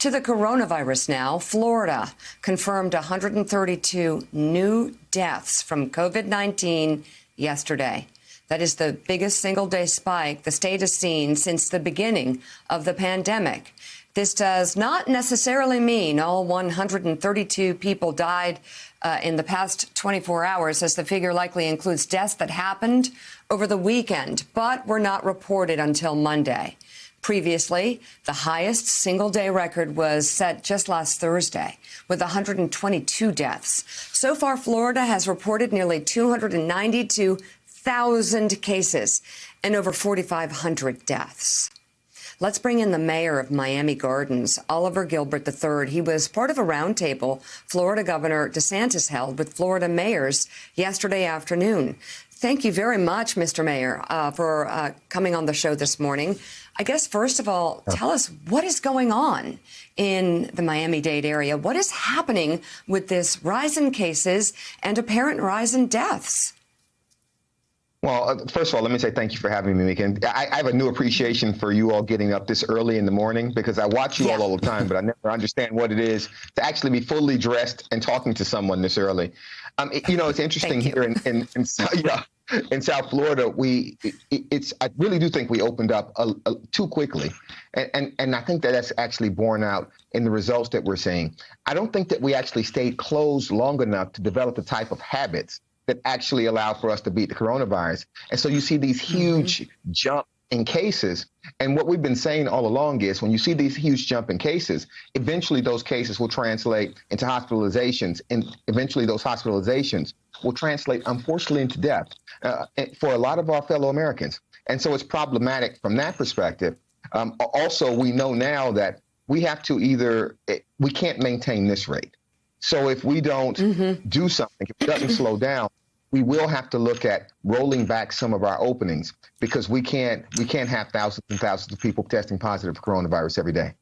To the coronavirus now. Florida confirmed 132 new deaths from COVID-19 yesterday. That is the biggest single-day spike the state has seen since the beginning of the pandemic. This does not necessarily mean all 132 people died in the past 24 hours, as the figure likely includes deaths that happened over the weekend, but were not reported until Monday. Previously, the highest single-day record was set just last Thursday, with 122 deaths. So far, Florida has reported nearly 292,000 cases and over 4,500 deaths. Let's bring in the mayor of Miami Gardens, Oliver Gilbert III. He was part of a roundtable Florida Governor DeSantis held with Florida mayors yesterday afternoon. Thank you very much, Mr. Mayor, for coming on the show this morning. I guess, first of all, tell us what is going on in the Miami-Dade area. What is happening with this rise in cases and apparent rise in deaths? Well, first of all, let me say thank you for having me, Megan. I have a new appreciation for you all getting up this early in the morning, because I watch you all the time, but I never understand what it is to actually be fully dressed and talking to someone this early. It's interesting here in South Florida. I really do think we opened up too quickly, and I think that's actually borne out in the results that we're seeing. I don't think that we actually stayed closed long enough to develop the type of habits that actually allow for us to beat the coronavirus. And so you see these huge jump in cases. And what we've been saying all along is when you see these huge jump in cases, eventually those cases will translate into hospitalizations, and eventually those hospitalizations will translate, unfortunately, into death for a lot of our fellow Americans. And so it's problematic from that perspective. Also, we know now that we have to we can't maintain this rate. So if we don't do something, if it doesn't slow down, we will have to look at rolling back some of our openings, because we can't have thousands and thousands of people testing positive for coronavirus every day.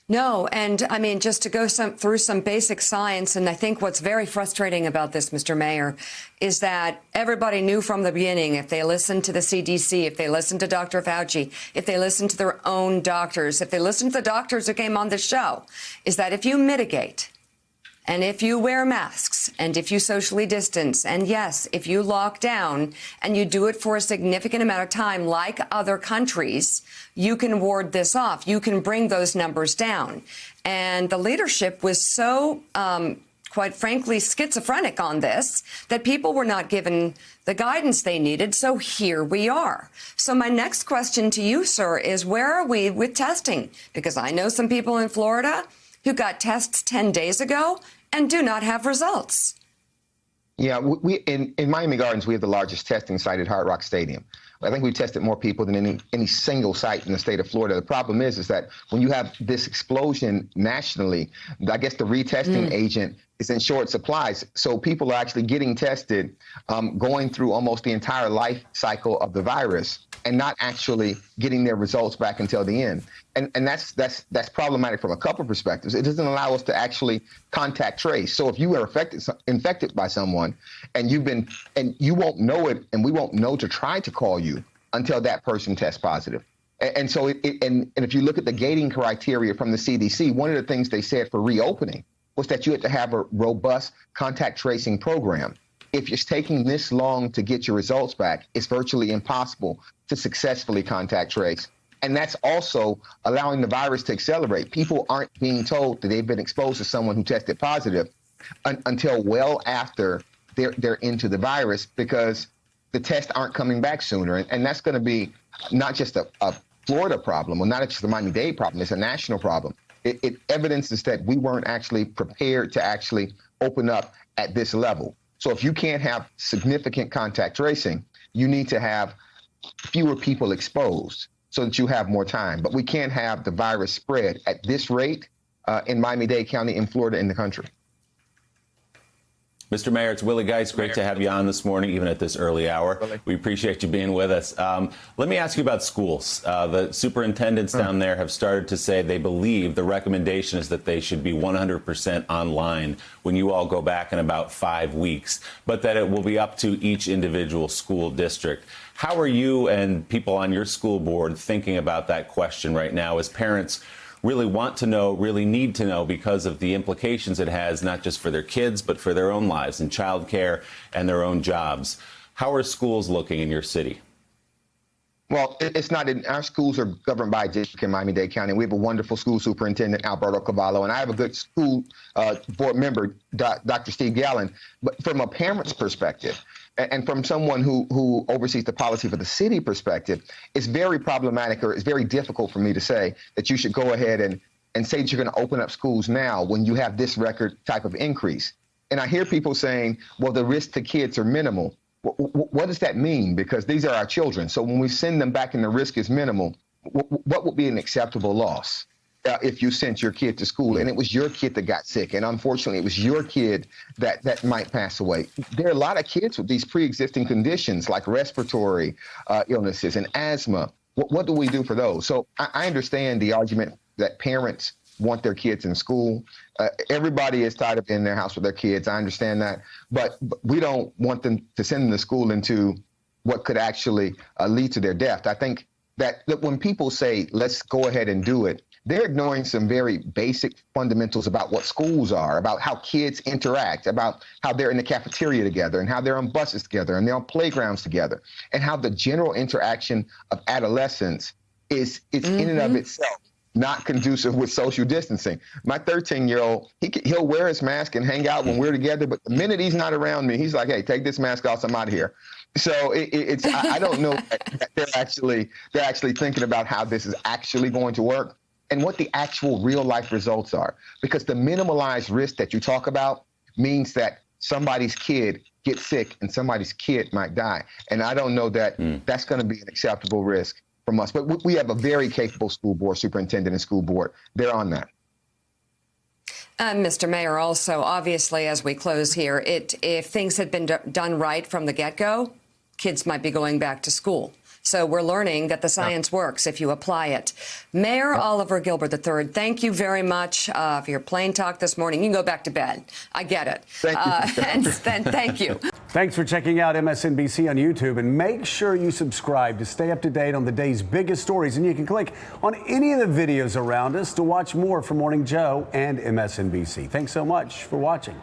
No, and I mean, just to go through some basic science, and I think what's very frustrating about this, Mr. Mayor, is that everybody knew from the beginning, if they listened to the CDC, if they listened to Dr. Fauci, if they listened to their own doctors, if they listened to the doctors who came on the show, is that if you mitigate, and if you wear masks, and if you socially distance, and yes, if you lock down, and you do it for a significant amount of time, like other countries, you can ward this off. You can bring those numbers down. And the leadership was so, quite frankly, schizophrenic on this, that people were not given the guidance they needed. So here we are. So my next question to you, sir, is where are we with testing? Because I know some people in Florida who got tests 10 days ago and do not have results. Yeah, we in Miami Gardens, we have the largest testing site at Hard Rock Stadium. I think we've tested more people than any single site in the state of Florida. The problem is that when you have this explosion nationally, I guess the retesting agent is in short supplies. So people are actually getting tested, going through almost the entire life cycle of the virus and not actually getting their results back until the end. And that's problematic from a couple of perspectives. It doesn't allow us to actually contact trace. So if you are infected by someone and you won't know it, and we won't know to try to call you until that person tests positive. And so and if you look at the gating criteria from the CDC, one of the things they said for reopening was that you had to have a robust contact tracing program. If it's taking this long to get your results back, it's virtually impossible to successfully contact trace. And that's also allowing the virus to accelerate. People aren't being told that they've been exposed to someone who tested positive until well after they're into the virus, because the tests aren't coming back sooner. And that's going to be not just a Florida problem, or not just a Miami-Dade problem, it's a national problem. It evidences that we weren't actually prepared to actually open up at this level. So if you can't have significant contact tracing, you need to have fewer people exposed so that you have more time. But we can't have the virus spread at this rate in Miami-Dade County, in Florida, in the country. Mr. Mayor, it's Willie Geist. Great to have you on this morning, even at this early hour. We appreciate you being with us. Let me ask you about schools. The superintendents down there have started to say they believe the recommendation is that they should be 100% online when you all go back in about 5 weeks, but that it will be up to each individual school district. How are you and people on your school board thinking about that question right now as parents really want to know, really need to know, because of the implications it has, not just for their kids, but for their own lives and childcare and their own jobs. How are schools looking in your city? Well, it's not. Our schools are governed by a district in Miami-Dade County. We have a wonderful school superintendent, Alberto Cavallo, and I have a good school board member, Dr. Steve Gallen. But from a parent's perspective, and from someone who oversees the policy for the city perspective, it's very problematic, or it's very difficult for me to say that you should go ahead and say that you're going to open up schools now when you have this record type of increase. And I hear people saying, well, the risk to kids are minimal. What does that mean? Because these are our children. So when we send them back and the risk is minimal, what would be an acceptable loss if you sent your kid to school and it was your kid that got sick, and unfortunately it was your kid that might pass away? There are a lot of kids with these pre-existing conditions like respiratory illnesses and asthma. What do we do for those? So I understand the argument that parents want their kids in school. Everybody is tied up in their house with their kids. I understand that. But we don't want them to send them to school into what could actually lead to their death. I think that when people say, let's go ahead and do it, they're ignoring some very basic fundamentals about what schools are, about how kids interact, about how they're in the cafeteria together and how they're on buses together and they're on playgrounds together, and how the general interaction of adolescence is in and of itself not conducive with social distancing. My 13-year-old, he'll wear his mask and hang out when we're together, but the minute he's not around me, he's like, hey, take this mask off, I'm out of here. So I don't know that they're actually thinking about how this is actually going to work and what the actual real life results are. Because the minimalized risk that you talk about means that somebody's kid gets sick and somebody's kid might die. And I don't know that that's going to be an acceptable risk from us. But we have a very capable school board superintendent and school board. They're on that. Mr. Mayor, also, obviously, as we close here, if things had been done right from the get-go, kids might be going back to school. So we're learning that the science works if you apply it. Mayor Oliver Gilbert III, thank you very much for your plain talk this morning. You can go back to bed. I get it. Thank you. And thank you. Thanks for checking out MSNBC on YouTube, and make sure you subscribe to stay up to date on the day's biggest stories. And you can click on any of the videos around us to watch more from Morning Joe and MSNBC. Thanks so much for watching.